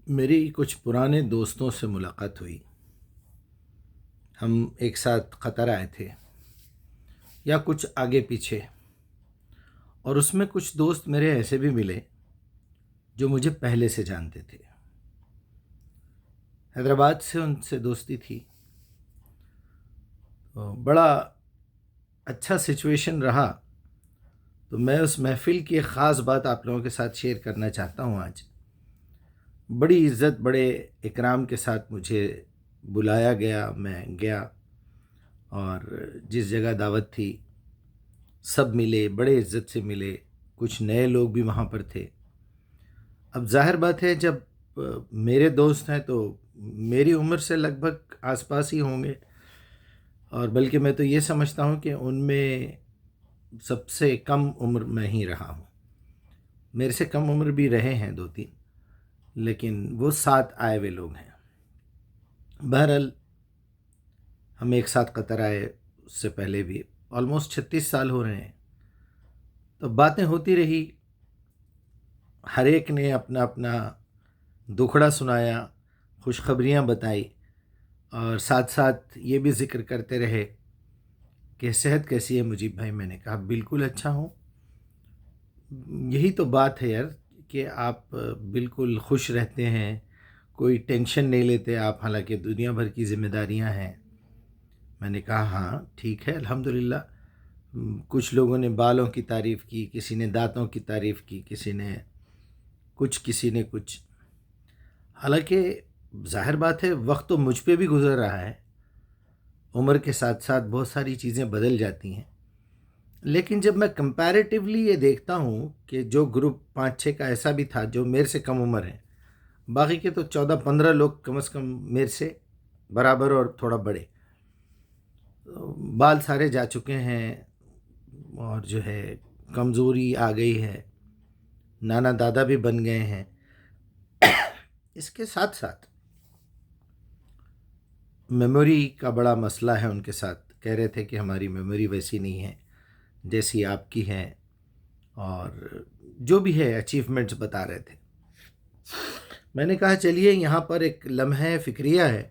میری کچھ پرانے دوستوں سے ملاقات ہوئی. ہم ایک ساتھ قطر آئے تھے یا کچھ آگے پیچھے، اور اس میں کچھ دوست میرے ایسے بھی ملے جو مجھے پہلے سے جانتے تھے. حیدرآباد سے ان سے دوستی تھی. بڑا اچھا سچویشن رہا. تو میں اس محفل کی ایک خاص بات آپ لوگوں کے ساتھ شیئر کرنا چاہتا ہوں. آج بڑی عزت، بڑے اکرام کے ساتھ مجھے بلایا گیا. میں گیا اور جس جگہ دعوت تھی سب ملے، بڑے عزت سے ملے. کچھ نئے لوگ بھی وہاں پر تھے. اب ظاہر بات ہے، جب میرے دوست ہیں تو میری عمر سے لگ بھگ آس پاس ہی ہوں گے، اور بلکہ میں تو یہ سمجھتا ہوں کہ ان میں سب سے کم عمر میں ہی رہا ہوں. میرے سے کم عمر بھی رہے ہیں دو تین، لیکن وہ ساتھ آئے ہوئے لوگ ہیں. بہرحال ہم ایک ساتھ قطر آئے، اس سے پہلے بھی آلموسٹ 36 سال ہو رہے ہیں. تو باتیں ہوتی رہی، ہر ایک نے اپنا اپنا دکھڑا سنایا، خوشخبریاں بتائی، اور ساتھ ساتھ یہ بھی ذکر کرتے رہے کہ صحت کیسی ہے مجیب بھائی. میں نے کہا بالکل اچھا ہوں. یہی تو بات ہے یار، کہ آپ بالکل خوش رہتے ہیں، کوئی ٹینشن نہیں لیتے آپ، حالانکہ دنیا بھر کی ذمہ داریاں ہیں. میں نے کہا ہاں ٹھیک ہے الحمدللہ. کچھ لوگوں نے بالوں کی تعریف کی، کسی نے دانتوں کی تعریف کی، کسی نے کچھ. حالانکہ ظاہر بات ہے وقت تو مجھ پہ بھی گزر رہا ہے، عمر کے ساتھ ساتھ بہت ساری چیزیں بدل جاتی ہیں. لیکن جب میں کمپیریٹیولی یہ دیکھتا ہوں کہ جو گروپ 5-6 کا ایسا بھی تھا جو میرے سے کم عمر ہے، باقی کے تو 14-15 لوگ کم از کم میرے سے برابر اور تھوڑا بڑے. بال سارے جا چکے ہیں، اور جو ہے کمزوری آ گئی ہے، نانا دادا بھی بن گئے ہیں. اس کے ساتھ ساتھ میموری کا بڑا مسئلہ ہے. ان کے ساتھ کہہ رہے تھے کہ ہماری میموری ویسی نہیں ہے جیسی آپ کی ہے، اور جو بھی ہے اچیومنٹس بتا رہے تھے. میں نے کہا چلیے یہاں پر ایک لمحہ فکریہ ہے.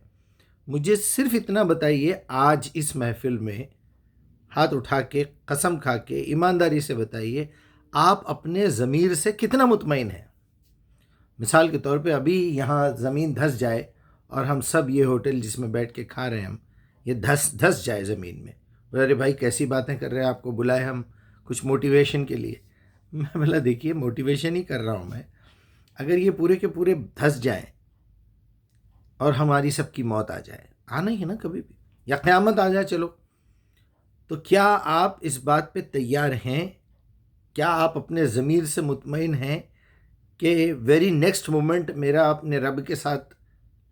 مجھے صرف اتنا بتائیے، آج اس محفل میں ہاتھ اٹھا کے، قسم کھا کے، ایمانداری سے بتائیے، آپ اپنے ضمیر سے کتنا مطمئن ہیں؟ مثال کے طور پہ ابھی یہاں زمین دھس جائے اور ہم سب یہ ہوٹل جس میں بیٹھ کے کھا رہے ہیں ہم، یہ دھس جائے زمین میں. ارے بھائی کیسی باتیں کر رہے ہیں، آپ کو بلائے ہم کچھ موٹیویشن کے لیے. میں بولا دیکھیے موٹیویشن ہی کر رہا ہوں میں. اگر یہ پورے کے پورے دھس جائیں اور ہماری سب کی موت آ جائے، آنا ہی ہے نا کبھی بھی، یا قیامت آ جائے چلو، تو کیا آپ اس بات پہ تیار ہیں؟ کیا آپ اپنے ضمیر سے مطمئن ہیں کہ ویری نیکسٹ مومنٹ میرا اپنے رب کے ساتھ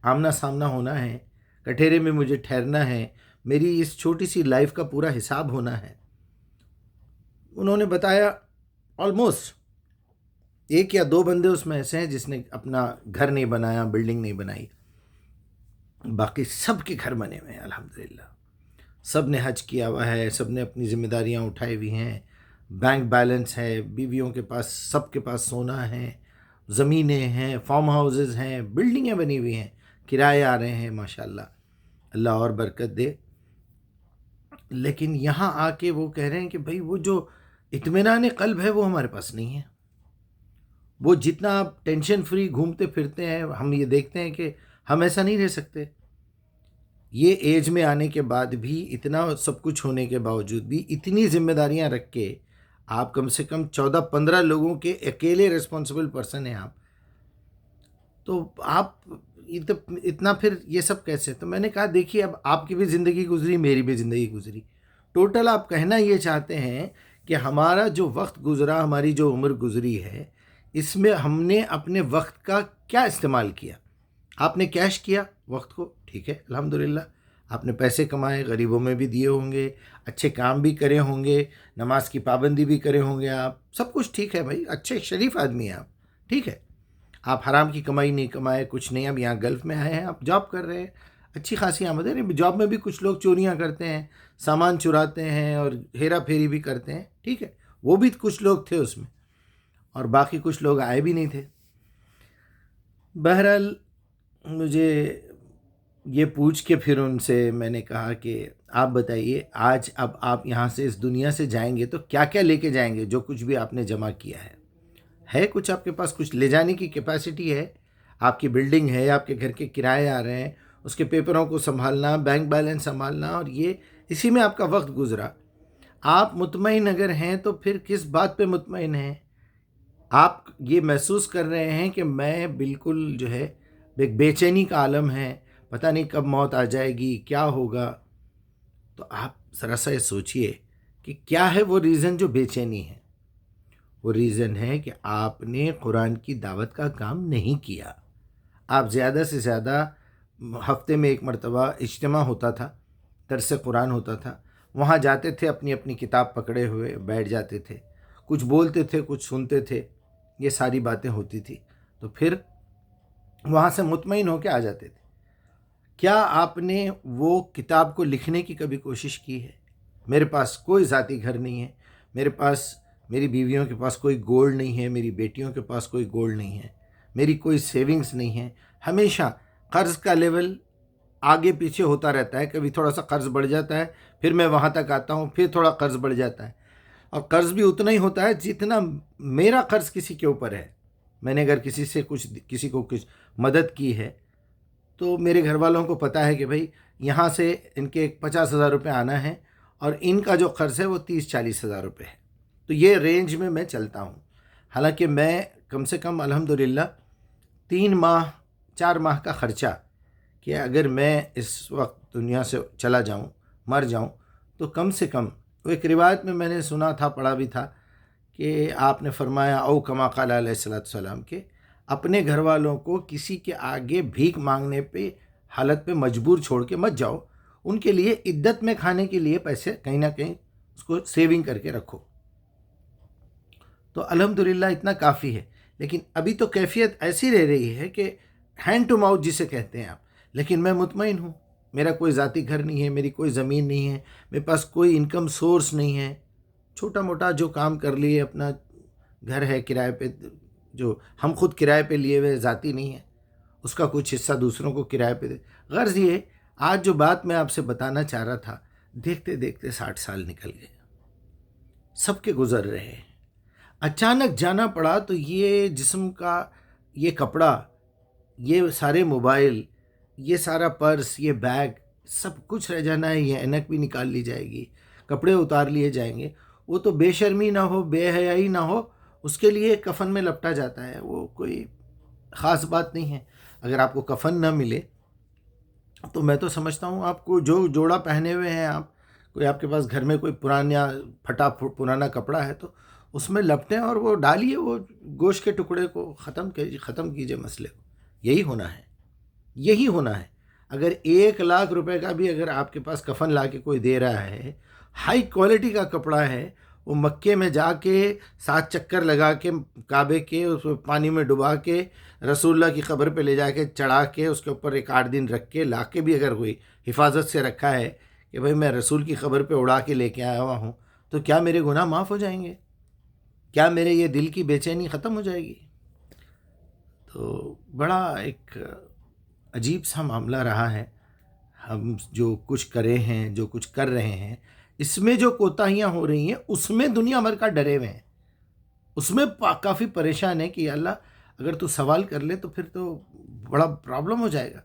آمنا سامنا ہونا ہے، کٹہرے میں مجھے ٹھہرنا ہے، میری اس چھوٹی سی لائف کا پورا حساب ہونا ہے؟ انہوں نے بتایا آلموسٹ ایک یا دو بندے اس میں ایسے ہیں جس نے اپنا گھر نہیں بنایا، بلڈنگ نہیں بنائی، باقی سب کے گھر بنے ہوئے ہیں الحمدللہ. سب نے حج کیا ہوا ہے، سب نے اپنی ذمہ داریاں اٹھائی ہوئی ہیں، بینک بیلنس ہے، بیویوں کے پاس، سب کے پاس سونا ہے، زمینیں ہیں، فارم ہاؤسز ہیں، بلڈنگیں بنی ہوئی ہیں، کرائے آ رہے ہیں ماشاءاللہ، اللہ اور برکت دے. لیکن یہاں آ کے وہ کہہ رہے ہیں کہ بھائی وہ جو اطمینان قلب ہے وہ ہمارے پاس نہیں ہے. وہ جتنا آپ ٹینشن فری گھومتے پھرتے ہیں، ہم یہ دیکھتے ہیں کہ ہم ایسا نہیں رہ سکتے. یہ ایج میں آنے کے بعد بھی، اتنا سب کچھ ہونے کے باوجود بھی، اتنی ذمہ داریاں رکھ کے آپ کم سے کم 14-15 لوگوں کے اکیلے ریسپانسبل پرسن ہیں آپ. تو آپ اتنا پھر یہ سب کیسے؟ تو میں نے کہا دیکھیے اب آپ کی بھی زندگی گزری، میری بھی زندگی گزری. ٹوٹل آپ کہنا یہ چاہتے ہیں کہ ہمارا جو وقت گزرا، ہماری جو عمر گزری ہے، اس میں ہم نے اپنے وقت کا کیا استعمال کیا؟ آپ نے کیش کیا وقت کو، ٹھیک ہے الحمدللہ. آپ نے پیسے کمائے، غریبوں میں بھی دیے ہوں گے، اچھے کام بھی کرے ہوں گے، نماز کی پابندی بھی کرے ہوں گے آپ، سب کچھ ٹھیک ہے بھائی، اچھے شریف آدمی ہیں آپ، ٹھیک ہے. آپ حرام کی کمائی نہیں کمائے، کچھ نہیں. اب یہاں گلف میں آئے ہیں، آپ جاب کر رہے ہیں، اچھی خاصی آمدنی ہے. جاب میں بھی کچھ لوگ چوریاں کرتے ہیں، سامان چراتے ہیں اور ہیرا پھیری بھی کرتے ہیں، ٹھیک ہے، وہ بھی کچھ لوگ تھے اس میں، اور باقی کچھ لوگ آئے بھی نہیں تھے. بہرحال مجھے یہ پوچھ کے پھر ان سے میں نے کہا کہ آپ بتائیے آج اب آپ یہاں سے اس دنیا سے جائیں گے تو کیا کیا لے کے جائیں گے؟ جو کچھ بھی آپ نے جمع کیا ہے کچھ آپ کے پاس کچھ لے جانے کی کیپیسٹی ہے؟ آپ کی بلڈنگ ہے، آپ کے گھر کے کرائے آ رہے ہیں، اس کے پیپروں کو سنبھالنا، بینک بیلنس سنبھالنا، اور یہ اسی میں آپ کا وقت گزرا۔ آپ مطمئن اگر ہیں تو پھر کس بات پہ مطمئن ہیں؟ آپ یہ محسوس کر رہے ہیں کہ میں بالکل جو ہے ایک بے چینی کا عالم ہے، پتہ نہیں کب موت آ جائے گی، کیا ہوگا۔ تو آپ ذرا سا یہ سوچئے کہ کیا ہے وہ ریزن جو بے چینی ہے۔ وہ ریزن ہے کہ آپ نے قرآن کی دعوت کا کام نہیں کیا۔ آپ زیادہ سے زیادہ ہفتے میں ایک مرتبہ اجتماع ہوتا تھا، درس قرآن ہوتا تھا، وہاں جاتے تھے، اپنی اپنی کتاب پکڑے ہوئے بیٹھ جاتے تھے، کچھ بولتے تھے، کچھ سنتے تھے، یہ ساری باتیں ہوتی تھی، تو پھر وہاں سے مطمئن ہو کے آ جاتے تھے۔ کیا آپ نے وہ کتاب کو لکھنے کی کبھی کوشش کی ہے؟ میرے پاس کوئی ذاتی گھر نہیں ہے، میرے پاس میری بیویوں کے پاس کوئی گولڈ نہیں ہے، میری بیٹیوں کے پاس کوئی گولڈ نہیں ہے، میری کوئی سیونگز نہیں ہے، ہمیشہ قرض کا لیول آگے پیچھے ہوتا رہتا ہے، کبھی تھوڑا سا قرض بڑھ جاتا ہے، پھر میں وہاں تک آتا ہوں، پھر تھوڑا قرض بڑھ جاتا ہے، اور قرض بھی اتنا ہی ہوتا ہے جتنا میرا قرض کسی کے اوپر ہے۔ میں نے اگر کسی کو کچھ مدد کی ہے تو میرے گھر والوں کو پتہ ہے کہ بھئی یہاں سے ان کے 50,000 روپے آنا ہے، اور ان کا جو قرض ہے وہ 30-40 ہزار روپے ہے۔ تو یہ رینج میں چلتا ہوں۔ حالانکہ میں کم سے کم الحمدللہ 3 ماہ 4 ماہ کا خرچہ، کہ اگر میں اس وقت دنیا سے چلا جاؤں، مر جاؤں، تو کم سے کم، وہ ایک روایت میں نے سنا تھا، پڑھا بھی تھا، کہ آپ نے فرمایا او کما قال علیہ الصلوۃ والسلام کہ اپنے گھر والوں کو کسی کے آگے بھیک مانگنے پہ حالت پہ مجبور چھوڑ کے مت جاؤ، ان کے لیے عدت میں کھانے کے لیے پیسے کہیں نہ کہیں اس کو سیونگ کر کے رکھو۔ تو الحمدللہ اتنا کافی ہے، لیکن ابھی تو کیفیت ایسی رہ رہی ہے کہ ہینڈ ٹو ماؤتھ جسے کہتے ہیں آپ، لیکن میں مطمئن ہوں، میرا کوئی ذاتی گھر نہیں ہے، میری کوئی زمین نہیں ہے، میرے پاس کوئی انکم سورس نہیں ہے، چھوٹا موٹا جو کام کر لیے، اپنا گھر ہے کرائے پہ، جو ہم خود کرائے پہ لیے ہوئے، ذاتی نہیں ہے، اس کا کچھ حصہ دوسروں کو کرائے پہ دے۔ غرض یہ آج جو بات میں آپ سے بتانا چاہ رہا تھا، دیکھتے دیکھتے 60 سال نکل گئے، سب کے گزر رہے ہیں، اچانک جانا پڑا تو یہ جسم کا یہ کپڑا، یہ سارے موبائل، یہ سارا پرس، یہ بیگ، سب کچھ رہ جانا ہے، یہ اینک بھی نکال لی جائے گی، کپڑے اتار لیے جائیں گے۔ وہ تو بے شرمی نہ ہو، بے حیائی نہ ہو، اس کے لیے کفن میں لپٹا جاتا ہے، وہ کوئی خاص بات نہیں ہے۔ اگر آپ کو کفن نہ ملے تو میں تو سمجھتا ہوں آپ کو جو جوڑا پہنے ہوئے ہیں، آپ کوئی، آپ کے پاس گھر میں کوئی پرانا کپڑا ہے تو اس میں لپٹیں اور وہ ڈالیے، وہ گوشت کے ٹکڑے کو ختم کیجئے مسئلے کو۔ یہی ہونا ہے، یہی ہونا ہے۔ اگر 1,00,000 روپے کا بھی اگر آپ کے پاس کفن لا کے کوئی دے رہا ہے، ہائی کوالٹی کا کپڑا ہے، وہ مکے میں جا کے 7 چکر لگا کے کعبے کے، اس کو پانی میں ڈبا کے رسول اللہ کی قبر پہ لے جا کے چڑھا کے اس کے اوپر 1-8 دن رکھ کے لا کے بھی اگر کوئی حفاظت سے رکھا ہے کہ بھئی میں رسول کی قبر پہ اڑا کے لے کے آیا ہوا ہوں، تو کیا میرے گناہ معاف ہو جائیں گے؟ کیا میرے یہ دل کی بے چینی ختم ہو جائے گی؟ تو بڑا ایک عجیب سا معاملہ رہا ہے۔ ہم جو کچھ کرے ہیں، جو کچھ کر رہے ہیں، اس میں جو کوتاہیاں ہو رہی ہیں، اس میں دنیا بھر کا ڈرے ہوئے ہیں، اس میں کافی پریشان ہے کہ یا اللہ اگر تو سوال کر لے تو پھر تو بڑا پرابلم ہو جائے گا۔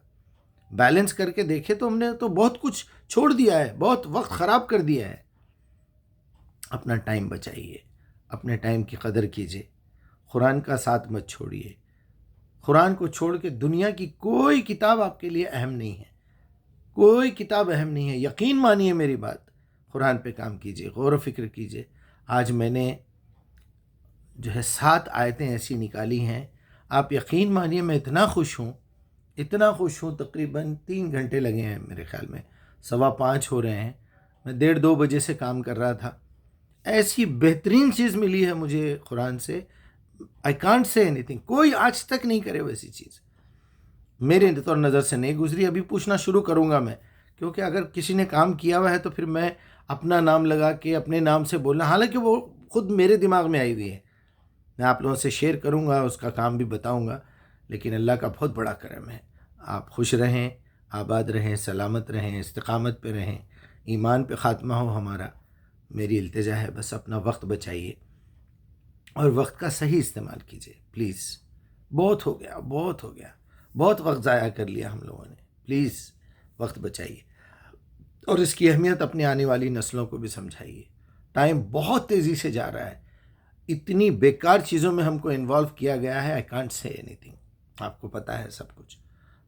بیلنس کر کے دیکھے تو ہم نے تو بہت کچھ چھوڑ دیا ہے، بہت وقت خراب کر دیا ہے۔ اپنا ٹائم بچائیے، اپنے ٹائم کی قدر کیجیے، قرآن کا ساتھ مت چھوڑیے۔ قرآن کو چھوڑ کے دنیا کی کوئی کتاب آپ کے لیے اہم نہیں ہے، کوئی کتاب اہم نہیں ہے، یقین مانیے میری بات۔ قرآن پہ کام کیجیے، غور و فکر کیجیے۔ آج میں نے جو ہے 7 آیتیں ایسی نکالی ہیں، آپ یقین مانیے میں اتنا خوش ہوں، اتنا خوش ہوں، تقریباً 3 گھنٹے لگے ہیں، میرے خیال میں 5:15 ہو رہے ہیں، میں 1:30-2 بجے سے کام کر رہا تھا۔ ایسی بہترین چیز ملی ہے مجھے قرآن سے، I can't say any thing, کوئی آج تک نہیں کرے ویسی چیز، میرے تو نظر سے نہیں گزری۔ ابھی پوچھنا شروع کروں گا میں، کیونکہ اگر کسی نے کام کیا ہوا ہے تو پھر میں اپنا نام لگا کے اپنے نام سے بولنا، حالانکہ وہ خود میرے دماغ میں آئی ہوئی ہے، میں آپ لوگوں سے شیئر کروں گا، اس کا کام بھی بتاؤں گا، لیکن اللہ کا بہت بڑا کرم ہے. آپ خوش رہیں، آباد رہیں، سلامت رہیں، استقامت پہ رہیں، ایمان پہ خاتمہ ہو ہمارا. میری التجا ہے بس اپنا وقت بچائیے اور وقت کا صحیح استعمال کیجیے پلیز. بہت ہو گیا، بہت ہو گیا، بہت وقت ضائع کر لیا ہم لوگوں نے. پلیز وقت بچائیے اور اس کی اہمیت اپنی آنے والی نسلوں کو بھی سمجھائیے. ٹائم بہت تیزی سے جا رہا ہے. اتنی بیکار چیزوں میں ہم کو انوالو کیا گیا ہے. I can't say any thing. آپ کو پتہ ہے سب کچھ.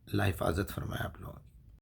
اللہ حفاظت فرمائے آپ لوگوں کی.